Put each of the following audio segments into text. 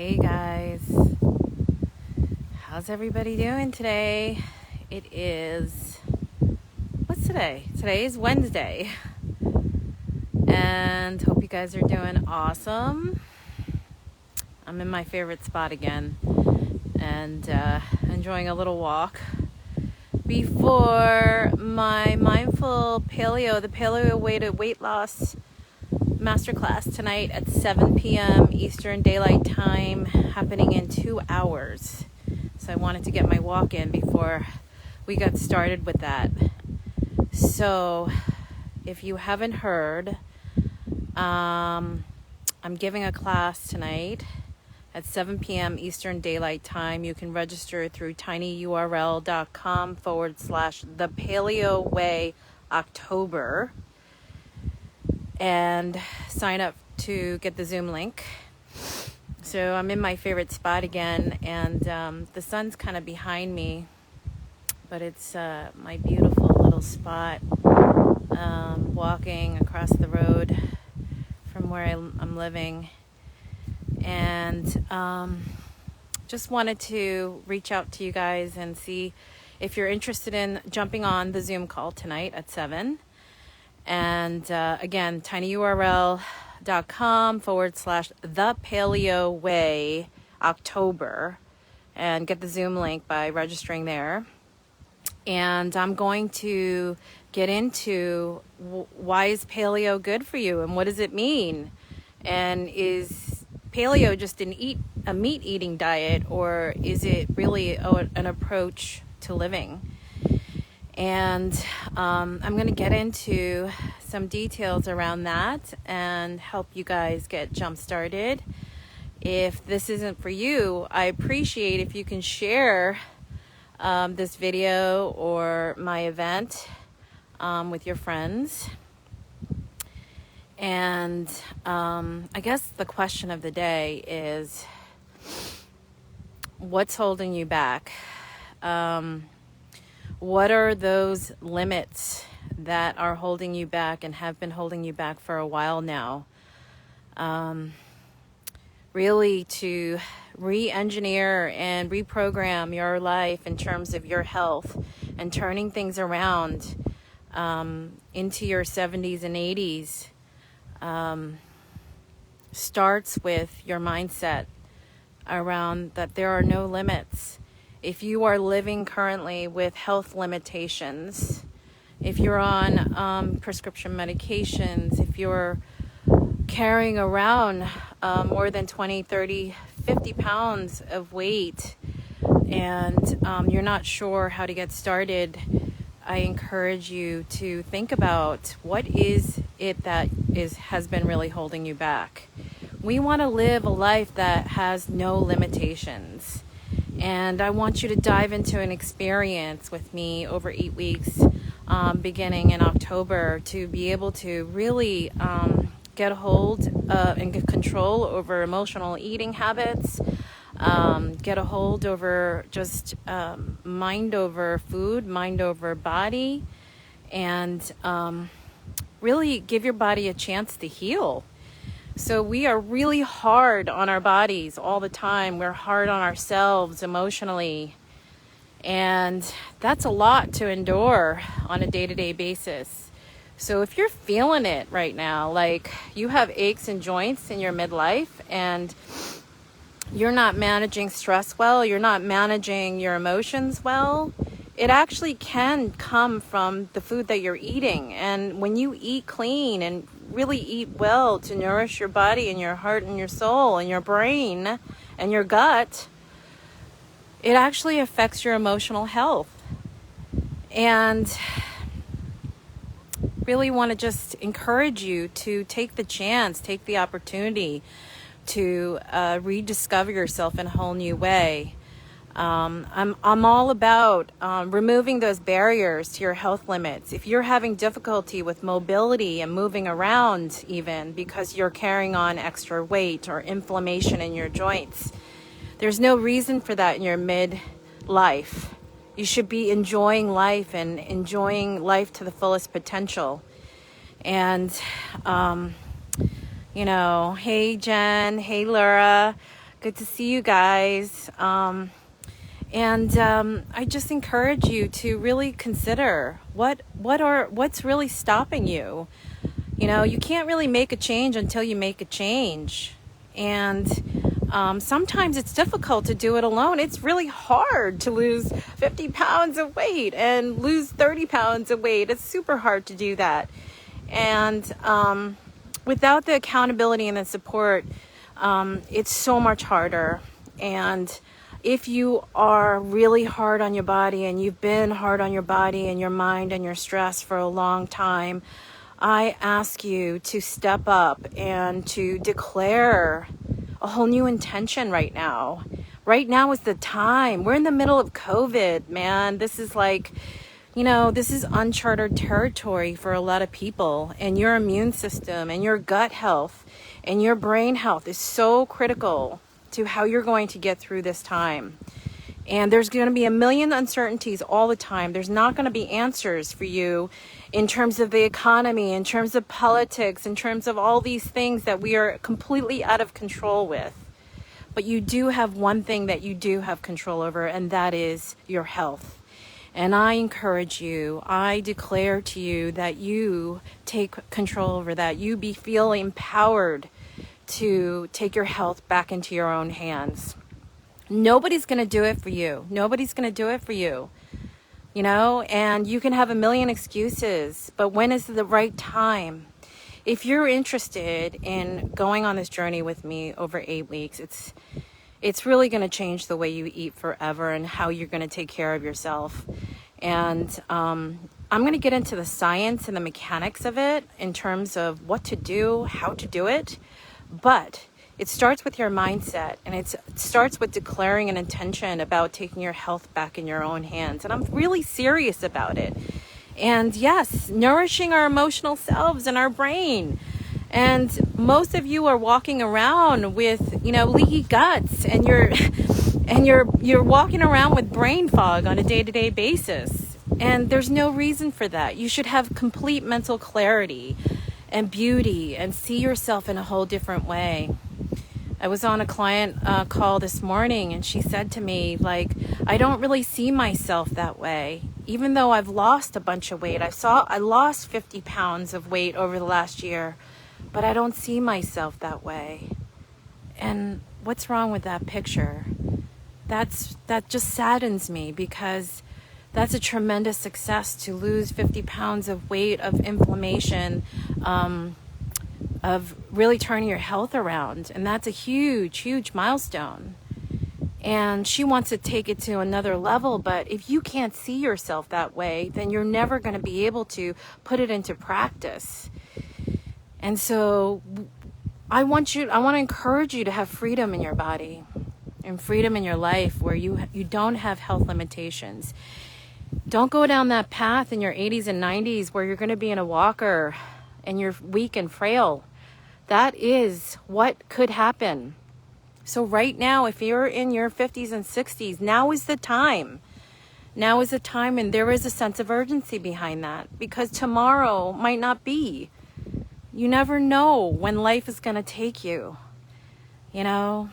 Hey guys, how's everybody doing today? What's today? Today is Wednesday, and hope you guys are doing awesome. I'm in my favorite spot again and enjoying a little walk before my Mindful Paleo, the Paleo Way to Weight Loss Masterclass tonight at 7 p.m. Eastern Daylight Time, happening in 2 hours. So I wanted to get my walk in before we got started with that. So if you haven't heard, I'm giving a class tonight at 7 p.m. Eastern Daylight Time. You can register through tinyurl.com/The Paleo Way October and sign up to get the Zoom link. So I'm in my favorite spot again, and the sun's kind of behind me, but it's my beautiful little spot, walking across the road from where I'm living. And just wanted to reach out to you guys and see if you're interested in jumping on the Zoom call tonight at 7. And again, tinyurl.com/The Paleo Way October, and get the Zoom link by registering there. And I'm going to get into why is paleo good for you, and what does it mean, and is paleo just a meat eating diet, or is it really an approach to living? And I'm going to get into some details around that and help you guys get jump started. If this isn't for you, I appreciate if you can share this video or my event with your friends. And I guess the question of the day is, what's holding you back? What are those limits that are holding you back and have been holding you back for a while now? Really to re-engineer and reprogram your life in terms of your health and turning things around into your 70s and 80s starts with your mindset around that there are no limits. If you are living currently with health limitations, if you're on prescription medications, if you're carrying around more than 20, 30, 50 pounds of weight, and you're not sure how to get started, I encourage you to think about what is it that has been really holding you back. We want to live a life that has no limitations. And I want you to dive into an experience with me over 8 weeks, beginning in October, to be able to really get a hold and get control over emotional eating habits, get a hold over just mind over food, mind over body, and really give your body a chance to heal. So we are really hard on our bodies all the time. We're hard on ourselves emotionally. And that's a lot to endure on a day-to-day basis. So if you're feeling it right now, like you have aches and joints in your midlife and you're not managing stress well, you're not managing your emotions well, it actually can come from the food that you're eating. And when you eat clean and really eat well to nourish your body and your heart and your soul and your brain and your gut, it actually affects your emotional health. And really want to just encourage you to take the chance, take the opportunity to rediscover yourself in a whole new way. I'm all about removing those barriers to your health limits. If you're having difficulty with mobility and moving around, even because you're carrying on extra weight or inflammation in your joints, there's no reason for that in your midlife. You should be enjoying life and enjoying life to the fullest potential. And hey Jen, hey Laura, Good to see you guys. I just encourage you to really consider what's really stopping you. You know, you can't really make a change until you make a change. And sometimes it's difficult to do it alone. It's really hard to lose 50 pounds of weight and lose 30 pounds of weight. It's super hard to do that. And without the accountability and the support, it's so much harder. And if you are really hard on your body, and you've been hard on your body and your mind and your stress for a long time, I ask you to step up and to declare a whole new intention right now. Right now is the time. We're in the middle of COVID, man. This is like, this is uncharted territory for a lot of people. And your immune system and your gut health and your brain health is so critical to how you're going to get through this time. And there's going to be a million uncertainties all the time. There's not going to be answers for you in terms of the economy, in terms of politics, in terms of all these things that we are completely out of control with. But you do have one thing that you do have control over, and that is your health. And I encourage you, I declare to you that you take control over that. You feel empowered to take your health back into your own hands. Nobody's going to do it for you. Nobody's going to do it for you. And you can have a million excuses, but when is the right time? If you're interested in going on this journey with me over 8 weeks, it's really going to change the way you eat forever and how you're going to take care of yourself. And I'm going to get into the science and the mechanics of it in terms of what to do, how to do it. But it starts with your mindset, and it starts with declaring an intention about taking your health back in your own hands. And I'm really serious about it. And yes, nourishing our emotional selves and our brain. And most of you are walking around with, leaky guts, and you're walking around with brain fog on a day-to-day basis. And there's no reason for that. You should have complete mental clarity and beauty and see yourself in a whole different way. I was on a client call this morning, and she said to me, I don't really see myself that way. Even though I've lost a bunch of weight, I lost 50 pounds of weight over the last year, but I don't see myself that way. And what's wrong with that picture? That just saddens me, because that's a tremendous success to lose 50 pounds of weight, of inflammation, of really turning your health around. And that's a huge, huge milestone. And she wants to take it to another level. But if you can't see yourself that way, then you're never going to be able to put it into practice. And so I want to encourage you to have freedom in your body and freedom in your life, where you don't have health limitations. Don't go down that path in your 80s and 90s where you're going to be in a walker and you're weak and frail. That is what could happen. So right now, if you're in your 50s and 60s, now is the time. Now is the time, and there is a sense of urgency behind that, because tomorrow might not be. You never know when life is going to take you. I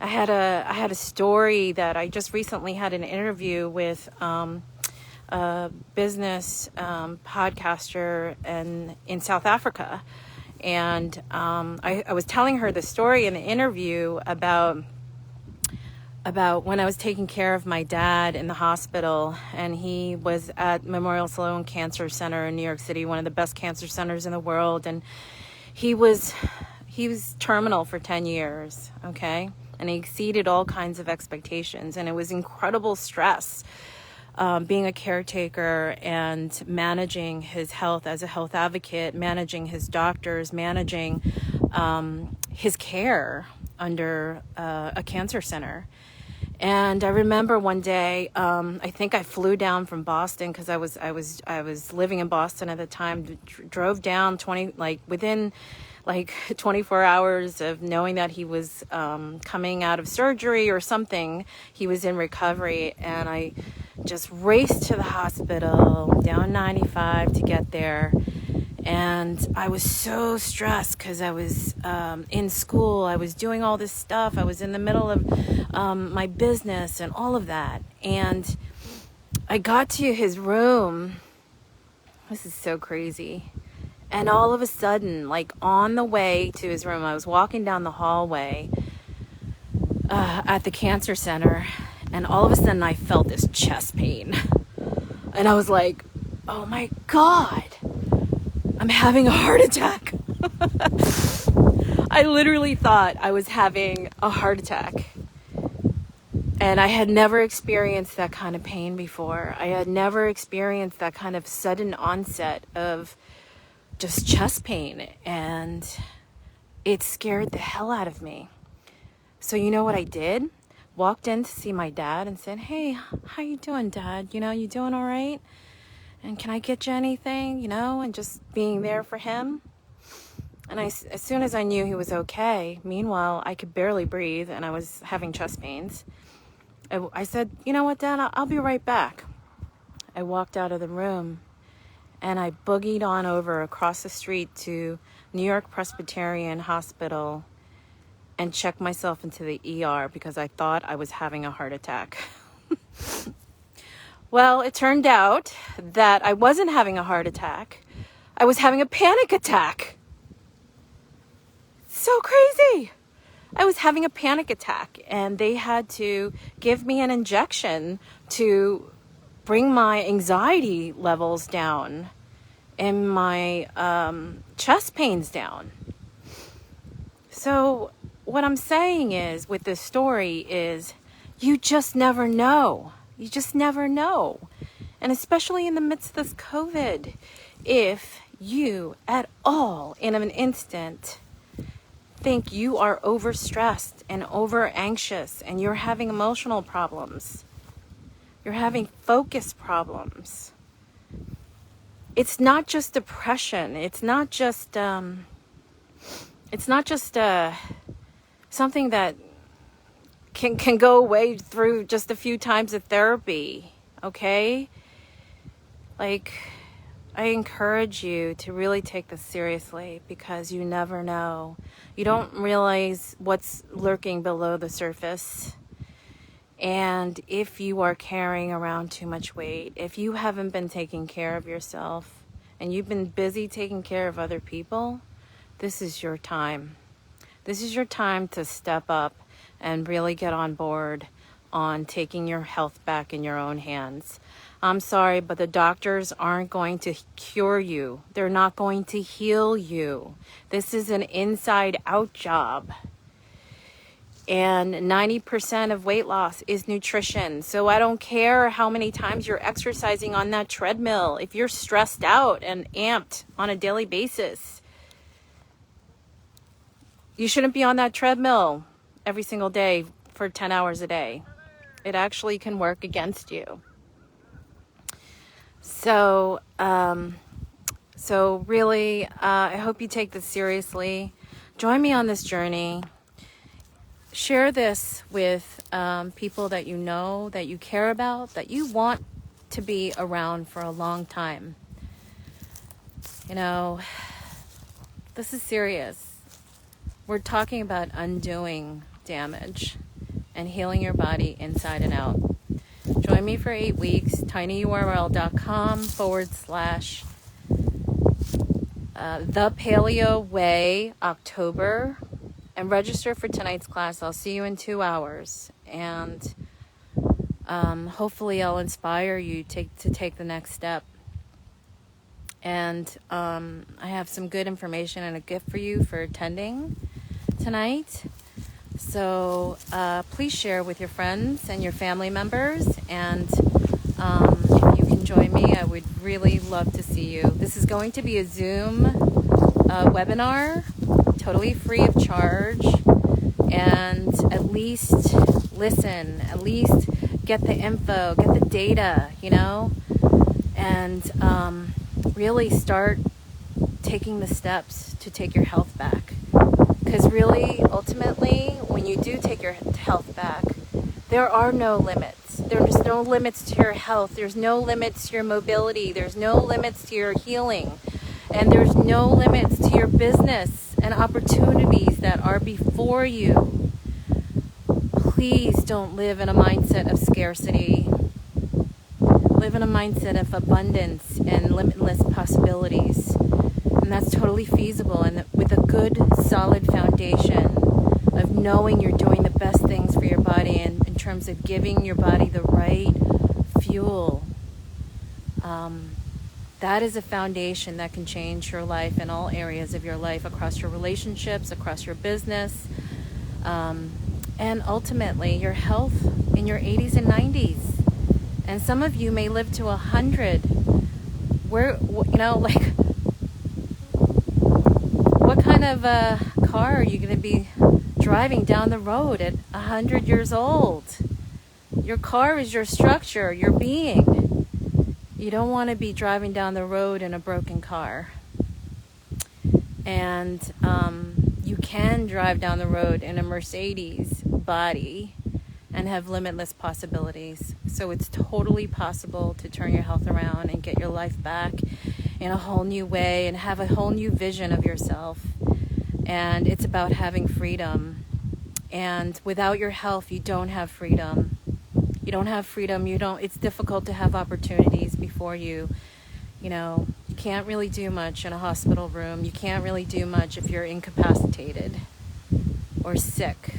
had a story that I just recently had an interview with a business podcaster in South Africa. And I was telling her the story in the interview about when I was taking care of my dad in the hospital, and he was at Memorial Sloan Cancer Center in New York City, one of the best cancer centers in the world. And he was terminal for 10 years, okay? And he exceeded all kinds of expectations, and it was incredible stress. Being a caretaker and managing his health as a health advocate, managing his doctors, managing his care under a cancer center. And I remember one day, I think I flew down from Boston, because I was living in Boston at the time. Drove down within 24 hours of knowing that he was coming out of surgery or something. He was in recovery, and I just raced to the hospital down 95 to get there. And I was so stressed because I was in school. I was doing all this stuff. I was in the middle of my business and all of that. And I got to his room. This is so crazy. And all of a sudden, like on the way to his room, I was walking down the hallway at the cancer center. And all of a sudden, I felt this chest pain. And I was like, oh my God, I'm having a heart attack. I literally thought I was having a heart attack. And I had never experienced that kind of pain before. I had never experienced that kind of sudden onset of just chest pain. And it scared the hell out of me. So you know what I did? Walked in to see my dad and said, hey, how you doing, Dad? You doing all right? And can I get you anything, and just being there for him. And as soon as I knew he was okay, meanwhile, I could barely breathe and I was having chest pains. I said, you know what, Dad, I'll be right back. I walked out of the room and I boogied on over across the street to New York Presbyterian Hospital and checked myself into the ER because I thought I was having a heart attack. Well, it turned out that I wasn't having a heart attack. I was having a panic attack. So crazy. I was having a panic attack, and they had to give me an injection to bring my anxiety levels down and my chest pains down. So what I'm saying is, with this story is, you just never know. You just never know. And especially in the midst of this COVID, if you at all in an instant think you are overstressed and over anxious and you're having emotional problems, you're having focus problems, it's not just depression. It's not just something that can go away through just a few times of therapy, okay? Like, I encourage you to really take this seriously because you never know. You don't realize what's lurking below the surface. And if you are carrying around too much weight, if you haven't been taking care of yourself and you've been busy taking care of other people, this is your time. This is your time to step up and really get on board on taking your health back in your own hands. I'm sorry, but the doctors aren't going to cure you. They're not going to heal you. This is an inside-out job. And 90% of weight loss is nutrition. So I don't care how many times you're exercising on that treadmill. If you're stressed out and amped on a daily basis, you shouldn't be on that treadmill every single day for 10 hours a day. It actually can work against you. So really, I hope you take this seriously. Join me on this journey. Share this with people that you know, that you care about, that you want to be around for a long time. This is serious. We're talking about undoing damage and healing your body inside and out. Join me for 8 weeks, tinyurl.com/The Paleo Way October, and register for tonight's class. I'll see you in 2 hours, and hopefully I'll inspire you to take the next step. And I have some good information and a gift for you for attending tonight. So please share with your friends and your family members. And if you can join me, I would really love to see you. This is going to be a Zoom webinar, totally free of charge. And at least listen, at least get the info, get the data, and really start taking the steps to take your health back. Because really, ultimately, when you do take your health back, there are no limits. There's no limits to your health. There's no limits to your mobility. There's no limits to your healing. And there's no limits to your business and opportunities that are before you. Please don't live in a mindset of scarcity. Live in a mindset of abundance and limitless possibilities. And that's totally feasible, and with a good, solid foundation of knowing you're doing the best things for your body, and in terms of giving your body the right fuel. That is a foundation that can change your life in all areas of your life, across your relationships, across your business, and ultimately your health in your 80s and 90s. And some of you may live to 100. What kind of a car are you going to be driving down the road at 100 years old? Your car is your structure, your being. You don't want to be driving down the road in a broken car. And you can drive down the road in a Mercedes body and have limitless possibilities. So it's totally possible to turn your health around and get your life back in a whole new way and have a whole new vision of yourself. And it's about having freedom. And without your health, you don't have freedom. You don't have freedom. It's difficult to have opportunities before you. You can't really do much in a hospital room. You can't really do much if you're incapacitated or sick,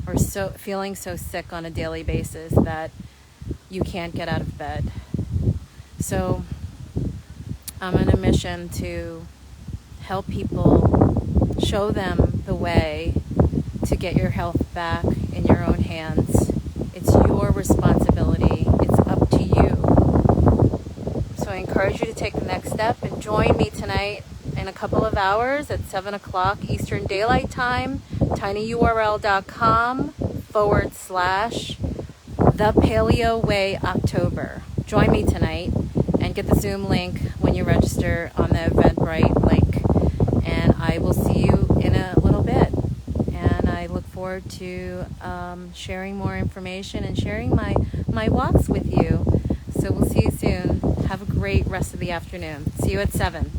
or feeling so sick on a daily basis that you can't get out of bed. So I'm on a mission to help people, show them the way to get your health back in your own hands. It's your responsibility. It's up to you. So I encourage you to take the next step and join me tonight in a couple of hours at 7 o'clock Eastern Daylight Time, tinyurl.com/The Paleo Way October. Join me tonight and get the Zoom link when you register on the Eventbrite link. And I will see you in a little bit. And I look forward to sharing more information and sharing my walks with you. So we'll see you soon. Have a great rest of the afternoon. See you at 7.